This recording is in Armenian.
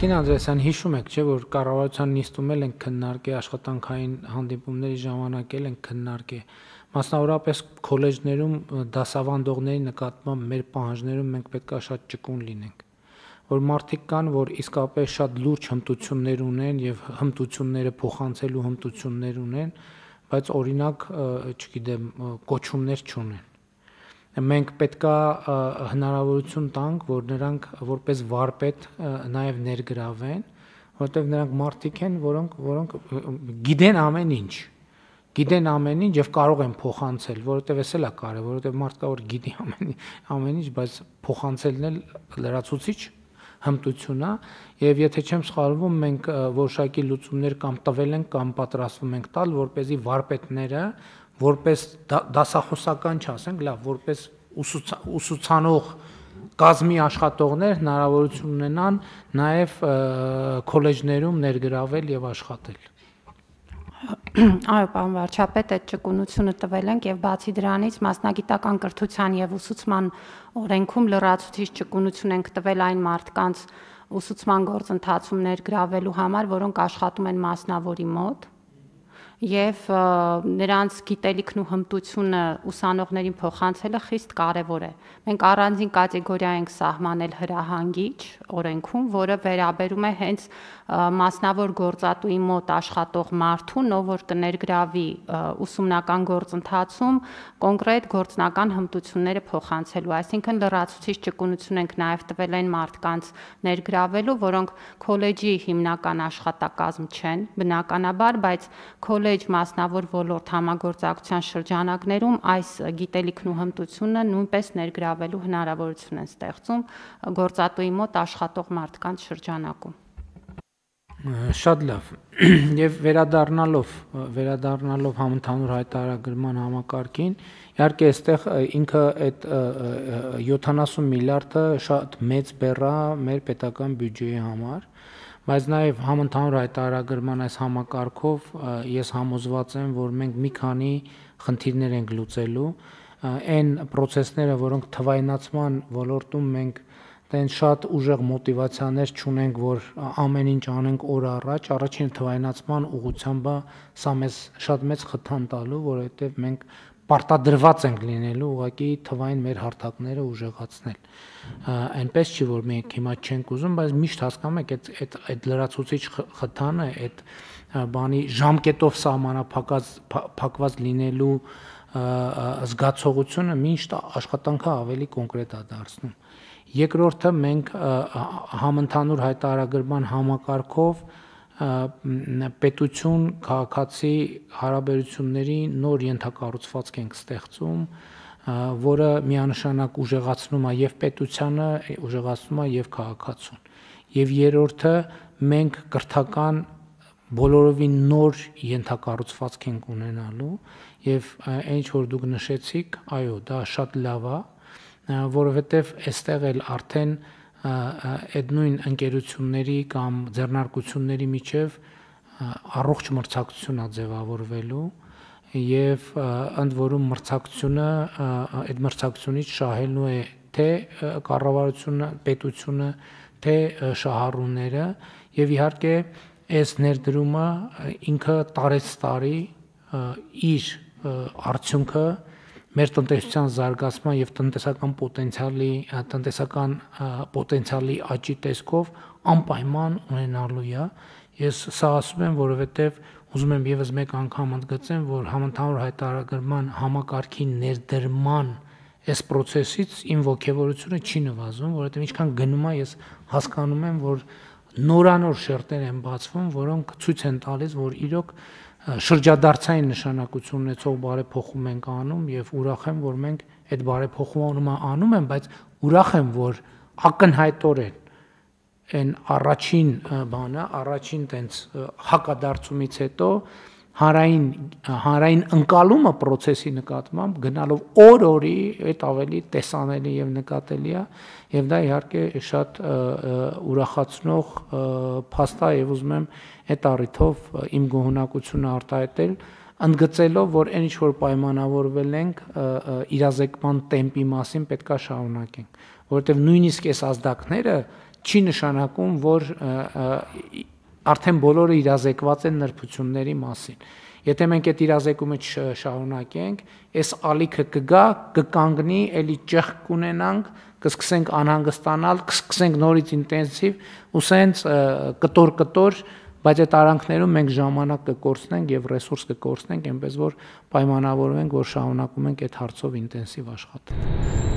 Կին Անդրեասյան, հիշում եք, չէ, որ կառավարության նիստում ենք քննարկել աշխատանքային հանդիպումների ժամանակ ենք քննարկել։ Մասնավորապես քոլեջներում դասավանդողների նկատմամբ մեր պահանջներում մենք պետք է շատ ճկուն լինենք, որ մարդիկ կան, որ իսկապես շատ լուրջ հմտություններ ունեն եւ հմտությունները փոխանցելու հմտություններ ունեն, բայց օրինակ, չգիտեմ, կոչումներ չունեն։ Մենք պետք է հնարավորություն տանք, որ նրանք որպես վարպետ նաև ներգրավեն, որովհետև նրանք մարդիկ են, որոնք գիտեն ամեն ինչ եւ կարող են փոխանցել, որովհետև էս էլ է կարևոր, որովհետև մարդ կա որ գիտի ամեն ինչ, բայց փոխանցելն էլ լրացուցիչ հմտություն է, եւ եթե չեմ սխալվում, մենք որոշակի լուծումներ կամ տվել ենք կամ պատրաստվում ենք տալ, որպեսզի վարպետները որպես դասախոսական չասենք, լավ, որպես ուսուցանող կազմի աշխատողներ հնարավորություն ունենան նաև քոլեջներում ներգրավել եւ աշխատել։ Այո, պարոն վարչապետ, այդ ճկունությունը տվել ենք եւ բացի դրանից մասնագիտական կրթության եւ ուսուցման օրենքում լրացուցիչ ճկունություն ենք տվել այն մարդկանց ուսուցման գործընթացում ներգրավելու համար, որոնք աշխատում են մասնավորի մոտ եւ նրանց գիտելիքն ու հմտությունը ուսանողներին փոխանցելը խիստ կարեւոր է։ Մենք առանձին կատեգորիա ենք սահմանել հրահանգիչ օրենքում, որը վերաբերում է հենց մասնավոր գործատուի մոտ աշխատող մարդուն, ով որ կներգրավի ուսումնական գործընթացում կոնկրետ գործնական հմտությունները փոխանցելու, այսինքն լրացուցիչ ճկունություն ենք նաեւ տվել այն մարդկանց ներգրավելու, որոնք քոլեջի հիմնական աշխատակազմ չեն, բնականաբար, բայց քոլեջ մասնավոր ոլորտ համագործակցության շրջանակներում այս գիտելիքն ու հմտությունը նույնպես ներգրավելու հնարավորություն են ստեղծում գործատուի մոտ աշխատող մարդկանց շրջանակում։ Շատ լավ։ Եվ վերադառնալով համընդհանուր հայտարարագրման համակարգին, իհարկե այստեղ ինքը այդ 70 միլիարդը շատ մեծ բեռ է մեր պետական բյուջեի համար, բայց նաև համընդհանուր հայտարարագրման այս համակարգով ես համոզված եմ, որ մենք մի քանի խնդիրներ ենք լուծելու, այն process-ները, որոնք թվայնացման ոլորտում մենք դեն շատ ուժեղ մոտիվացիաներ չունենք, որ ամեն ինչ անենք օր առաջ, առաջին թվայնացման ուղղությամբ սա մեզ շատ մեծ խթան տալու, որովհետև մենք պարտադրված ենք լինելու ուղղակի թվային մեր հարթակները ուժեղացնել։ Այնպես չի, որ մենք հիմա չենք ուզում, բայց միշտ հասկանում եք այդ լրացուցիչ խթանը, այդ բանի ժամկետով սահմանափակված լինելու զգացողությունը միշտ աշխատանքը ավելի կոնկրետ է դարձնում։ Երկրորդը մենք համընդհանուր հայտարարագրման համակարգով պետություն քաղաքացի հարաբերությունների նոր ենթակառուցվածք ենք ստեղծում, որը միանշանակ ուժեղացնում է եւ պետությանը, ուժեղացնում է եւ քաղաքացուն։ Եվ երրորդը մենք կրթական բոլորովին նոր ենթակառուցվածք ենք ունենալու եւ ինչ որ դուք նշեցիք, այո, դա շատ լավ է, որովհետև այստեղ էլ արդեն այդ նույն ընկերությունների կամ ձեռնարկությունների միջև առողջ մրցակցություն է ձևավորվելու եւ ընդ որում մրցակցությունը այդ մրցակցությունից շահելու է թե կառավարությունը, պետությունը, թե շահառուները եւ իհարկե այս ներդրումը ինքը տարեցտարի իր արդյունքը մեր տնտեսության զարգացման եւ տնտեսական պոտենցիալի աճի տեսքով անպայման ունենալու է։ Ես սա ասում եմ, որովհետեւ ուզում եմ եւս մեկ անգամ ընդգծեմ, որ համընդհանուր հայտարարագրման համակարգի ներդրման այս process-ից իմ ողջավորությունը չի նվազում, որովհետեւ ինչքան գնում է, ես հասկանում եմ, որ նորանոր շերտեր են բացվում, որոնք ցույց են տալիս, որ իրոք շրջադարձային նշանակություն ունեցող բարեփոխում ենք անում եւ ուրախ եմ, որ մենք այդ բարեփոխումը անում ենք, բայց ուրախ եմ, որ ակնհայտորեն այն առաջին տենց հակադարձումից հետո հանրային ընկալումը process-ի նկատմամբ գնալով օր-օրի այդ ավելի տեսանելի եւ նկատելի է եւ դա իհարկե շատ ուրախացնող փաստ է եւ ուզում եմ այդ առիթով իմ գոհունակությունը արտահայտել ընդգծելով որ այն ինչ որ պայմանավորվել ենք իրազեկման տեմպի մասին պետքա շարունակենք որովհետեւ նույնիսկ այս ազդակները չի նշանակում, որ արդեն բոլորը իրազեկված են նրբությունների մասին։ Եթե մենք այդ իրազեկումը չշարունակենք, այս ալիքը կգա, կկանգնի, էլի ճեղք կունենանք, կսկսենք անհանգստանալ, կսկսենք նորից ինտենսիվ ու սենց կտոր, բայց այդ արանքներում մենք ժամանակ կկորցնենք եւ ռեսուրս կկորցնենք, այնպես որ պայմանավորվենք, որ շարունակում ենք այդ հարցով ինտենսիվ աշխատել։